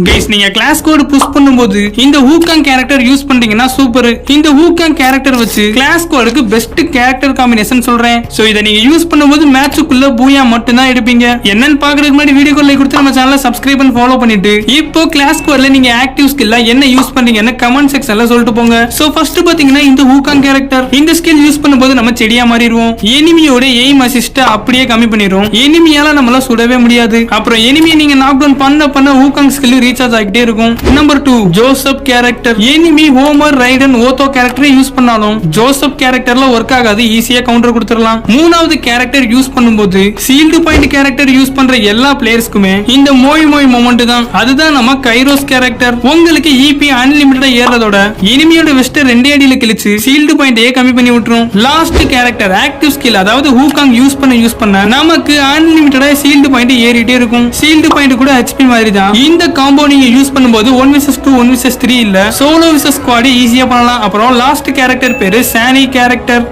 Guys நீங்க class code push பண்ணும்போது இந்த ஹூகாங் கேரக்டர் யூஸ் பண்றீங்கன்னா சூப்பர். இந்த ஹூகாங் கேரக்டர் வச்சு கிளாஸ் கோடுக்கு பெஸ்ட் கேரக்டர் காம்பினேஷன் சொல்றேன். சோ இத நீங்க யூஸ் பண்ணும்போது மேட்சுக்குள்ள பூயா மட்டும் தான் எடுப்பீங்க. என்னன்னு பாக்குறதுக்கு முன்னாடி வீடியோக்கு லைக் கொடுத்து நம்ம சேனலை சப்ஸ்கிரைப் பண்ணி ஃபாலோ பண்ணிட்டு இப்போ கிளாஸ் கோட்ல நீங்க ஆக்டிவ் ஸ்கில்ல என்ன யூஸ் பண்றீங்கன்னு கமெண்ட் செக்ஷன்ல சொல்லிட்டு போங்க. சோ ஃபர்ஸ்ட் பாத்தீங்கன்னா இந்த ஹூகாங் கேரக்டர் இந்த ஸ்கில் யூஸ் பண்ணும்போது நம்ம செடியா மாறிடுவோம். எனிமியோட எய்ம் அசிஸ்ட் அப்படியே கம்மி பண்ணிரும். எனிமியால நம்மள சுடவே முடியாது. அப்புறம் எனிமியை நீங்க நாக் டவுன் பண்ண ஹூகாங் ஸ்கில் ரீசார்ஜ் ஆகிட்டே இருக்கும். Number 2 Joseph character. Enemy Homer Raiden Otto கேரக்டரை யூஸ் பண்ணாலும் ஜோசப் கேரக்டர்ல ஒர்க் ஆகாது. ஈஸியா கவுண்டர் கொடுத்துடலாம். மூணாவது கேரக்டர் யூஸ் பண்ணும்போது சீல்டு பாயிண்ட் கேரக்டர் யூஸ் பண்ற எல்லா பிளேயர்ஸ்க்குமே இந்த மோய் மொமெண்ட் தான். அதுதான் நம்ம கைரோஸ் கேரக்டர். உங்களுக்கு ஈபி அன்லிமிட்டடா ஏறதோட எனிமியோட வெஸ்ட் 2 அடியில கிழிச்சு சீல்டு பாயிண்ட் கம்மி பண்ணி விட்டுரும். லாஸ்ட் கேரக்டர் ஆக்டிவ் ஸ்கில் அதாவது ஹூகாங் யூஸ் பண்ண நமக்கு அன்லிமிட்டடா சீல்டு பாயிண்ட் ஏறிட்டே இருக்கும். சீல்டு பாயிண்ட் கூட ஹெச்பி மாதிரி தான். இந்த காம்போ நீங்க யூஸ் பண்ணும்போது 1vs2 1vs3 இல்ல சோலோ vs ஸ்குவாட் ஈஸியா பண்ணலாம். அப்புறம் லாஸ்ட் கேரக்டர் பேரு சானி கேரக்டர்.